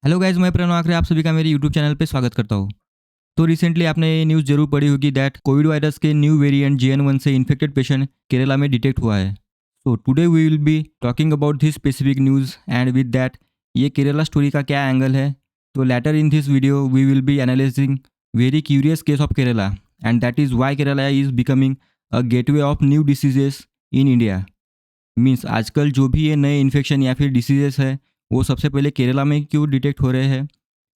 Hello guys, मैं प्रणव आखरे आप सभी का मेरे यूट्यूब चैनल पे स्वागत करता हूँ। तो रिसेंटली आपने ये न्यूज़ जरूर पढ़ी होगी दैट कोविड वायरस के न्यू वेरिएंट JN1 से इन्फेक्टेड पेशेंट केरला में डिटेक्ट हुआ है। So today we will be talking about this specific news and with that ये केरला स्टोरी का क्या एंगल है। तो later in this video we will be analyzing very curious case of Kerala and that is why Kerala is becoming a gateway of new diseases in India. Means आजकल जो भी ये नए इन्फेक्शन या फिर डिसीजेस है वो सबसे पहले केरला में क्यों डिटेक्ट हो रहे हैं,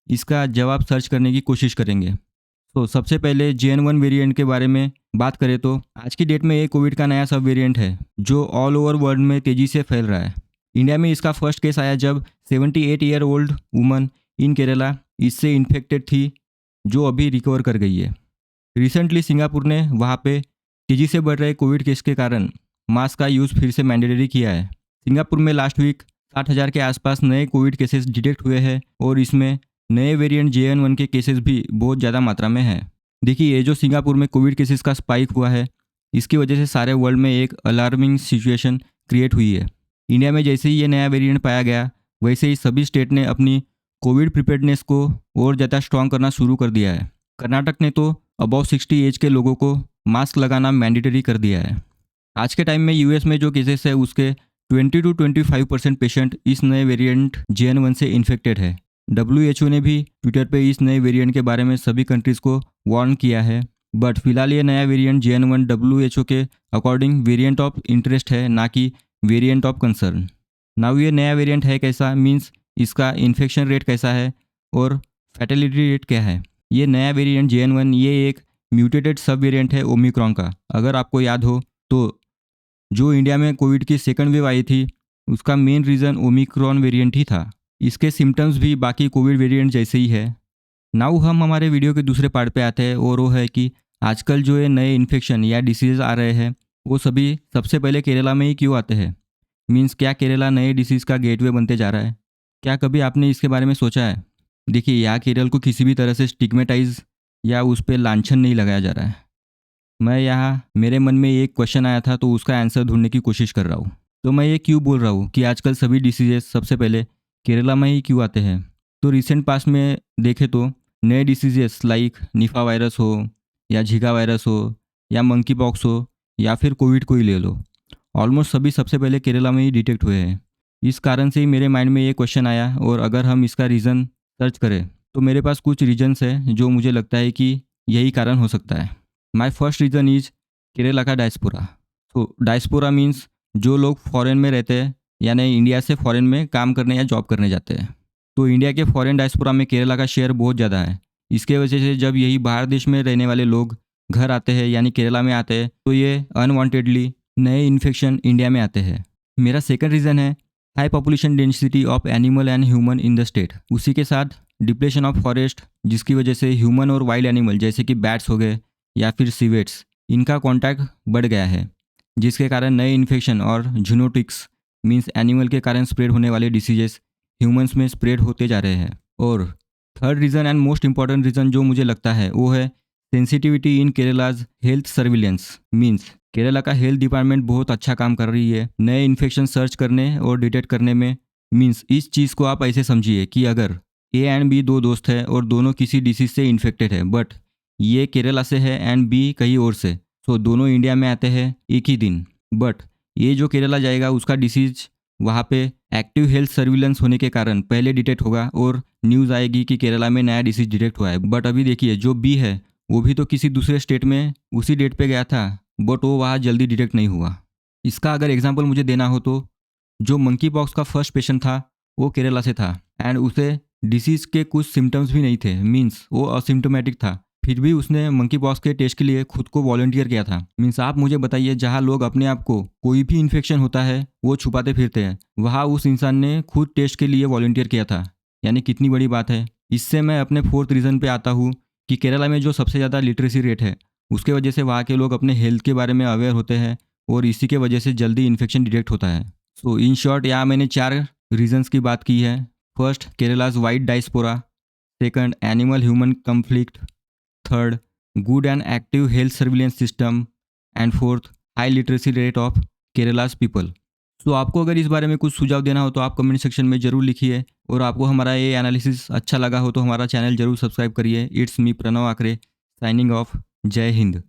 इसका जवाब सर्च करने की कोशिश करेंगे। तो सबसे पहले JN1 वेरिएंट के बारे में बात करें तो आज की डेट में ये कोविड का नया सब वेरिएंट है जो ऑल ओवर वर्ल्ड में तेज़ी से फैल रहा है। इंडिया में इसका फर्स्ट केस आया जब 78 year old woman in Kerala इससे इन्फेक्टेड थी जो अभी रिकवर कर गई है। रिसेंटली सिंगापुर ने वहाँ पे तेज़ी से बढ़ रहे कोविड केस के कारण मास्क का यूज़ फिर से मैंडेटरी किया है। सिंगापुर में लास्ट वीक 60,000 के आसपास नए कोविड केसेस डिटेक्ट हुए हैं और इसमें नए वेरिएंट JN1 के केसेस भी बहुत ज़्यादा मात्रा में हैं। देखिए, ये जो सिंगापुर में कोविड केसेस का स्पाइक हुआ है इसकी वजह से सारे वर्ल्ड में एक अलार्मिंग सिचुएशन क्रिएट हुई है। इंडिया में जैसे ही ये नया वेरिएंट पाया गया वैसे ही सभी स्टेट ने अपनी कोविड प्रिपेयर्डनेस को और ज़्यादा स्ट्रॉन्ग करना शुरू कर दिया है। कर्नाटक ने तो अबव 60 एज के लोगों को मास्क लगाना मैंडेटरी कर दिया है। आज के टाइम में यूएस में जो केसेस है उसके 20 to 25% पेशेंट इस नए वेरिएंट JN1 से इन्फेक्टेड है। WHO ने भी ट्विटर पे इस नए वेरिएंट के बारे में सभी कंट्रीज़ को वार्न किया है, बट फिलहाल ये नया वेरिएंट JN1 WHO के अकॉर्डिंग वेरिएंट ऑफ इंटरेस्ट है, ना कि वेरिएंट ऑफ कंसर्न। नाउ ये नया वेरिएंट है कैसा, मीन्स इसका इन्फेक्शन रेट कैसा है और फैटेलिटी रेट क्या है। ये नया वेरिएंट JN1 ये एक म्यूटेटेड सब वेरिएंट है ओमिक्रॉन का। अगर आपको याद हो तो जो इंडिया में कोविड की सेकंड वेव आई थी उसका मेन रीज़न ओमिक्रॉन वेरिएंट ही था। इसके सिम्टम्स भी बाकी कोविड वेरिएंट जैसे ही है। नाउ हम हमारे वीडियो के दूसरे पार्ट पे आते हैं और वो है कि आजकल जो ये नए इन्फेक्शन या डिसीज़ आ रहे हैं वो सभी सबसे पहले केरला में ही क्यों आते हैं। मीन्स क्या केरला नए डिसीज़ का गेटवे बनते जा रहा है? क्या कभी आपने इसके बारे में सोचा है? देखिए, यहाँ केरल को किसी भी तरह से स्टिग्मेटाइज या उस पर लांछन नहीं लगाया जा रहा है। मैं यहाँ मेरे मन में एक क्वेश्चन आया था तो उसका आंसर ढूंढने की कोशिश कर रहा हूँ। तो मैं ये क्यों बोल रहा हूँ कि आजकल सभी डिसीजेस सबसे पहले केरला में ही क्यों आते हैं। तो रिसेंट पास्ट में देखें तो नए डिसीजेस लाइक निफा वायरस हो या झीका वायरस हो या मंकी पॉक्स हो या फिर कोविड को ही ले लो, ऑलमोस्ट सभी सबसे पहले केरला में ही डिटेक्ट हुए हैं। इस कारण से ही मेरे माइंड में ये क्वेश्चन आया और अगर हम इसका रीज़न सर्च करें तो मेरे पास कुछ रीजन्स है जो मुझे लगता है कि यही कारण हो सकता है। My first reason is Kerala का डायस्पोरा। तो डायस्पोरा मीन्स जो लोग फॉरेन में रहते हैं यानी इंडिया से फॉरेन में काम करने या जॉब करने जाते हैं। तो इंडिया के फॉरेन डायस्पोरा में केरला का शेयर बहुत ज़्यादा है। इसके वजह से जब यही बाहर देश में रहने वाले लोग घर आते हैं यानी केरला में आते हैं तो ये अनवांटेडली नए इन्फेक्शन इंडिया में आते हैं। मेरा सेकंड रीज़न है high population density of animal and human in the state. उसी के साथ डिप्लेशन ऑफ फॉरेस्ट जिसकी वजह से ह्यूमन और वाइल्ड एनिमल जैसे कि बैट्स हो गए या फिर सिवेट्स इनका कांटेक्ट बढ़ गया है, जिसके कारण नए इन्फेक्शन और जूनोटिक्स मींस एनिमल के कारण स्प्रेड होने वाले डिसीजेस ह्यूमंस में स्प्रेड होते जा रहे हैं। और third reason and most important reason जो मुझे लगता है वो है sensitivity in Kerala's health surveillance. Means Kerala का हेल्थ डिपार्टमेंट बहुत अच्छा काम कर रही है नए इन्फेक्शन सर्च करने और डिटेक्ट करने में। मींस इस चीज़ को आप ऐसे समझिए कि अगर A एंड B दो दोस्त हैं और दोनों किसी डिसीज से इन्फेक्टेड है, बट ये केरला से है एंड B कहीं और से, तो दोनों इंडिया में आते हैं एक ही दिन। बट ये जो केरला जाएगा उसका डिसीज वहाँ पे एक्टिव हेल्थ सर्विलेंस होने के कारण पहले डिटेक्ट होगा और न्यूज़ आएगी कि केरला में नया डिसीज डिटेक्ट हुआ है। बट अभी देखिए जो B है वो भी तो किसी दूसरे स्टेट में उसी डेट पे गया था बट वो वहाँ जल्दी डिटेक्ट नहीं हुआ। इसका अगर एग्जाम्पल मुझे देना हो तो जो मंकी पॉक्स का फर्स्ट पेशेंट था वो केरला से था एंड उसे डिसीज़ के कुछ सिम्टम्स भी नहीं थे, मीन्स वो असिम्टोमेटिक था, फिर भी उसने मंकी पॉक्स के टेस्ट के लिए खुद को वॉलंटियर किया था। मीन्स आप मुझे बताइए, जहाँ लोग अपने आप को कोई भी इन्फेक्शन होता है वो छुपाते फिरते हैं, वहाँ उस इंसान ने खुद टेस्ट के लिए वॉलंटियर किया था, यानी कितनी बड़ी बात है। इससे मैं अपने फोर्थ रीज़न पे आता हूँ कि केरला में जो सबसे ज़्यादा लिटरेसी रेट है उसके वजह से वहाँ के लोग अपने हेल्थ के बारे में अवेयर होते हैं और इसी के वजह से जल्दी इन्फेक्शन डिटेक्ट होता है। सो इन शॉर्ट यहाँ मैंने 4 रीजन्स की बात की है। First, Kerala's wide diaspora. Second, animal human conflict. Third, good and active health surveillance system. And fourth, high literacy rate of Kerala's people. तो आपको अगर इस बारे में कुछ सुझाव देना हो तो आप कमेंट सेक्शन में ज़रूर लिखिए। और आपको हमारा ये एनालिसिस अच्छा लगा हो तो हमारा चैनल जरूर सब्सक्राइब करिए। It's me Pranav Aakre signing off. जय हिंद।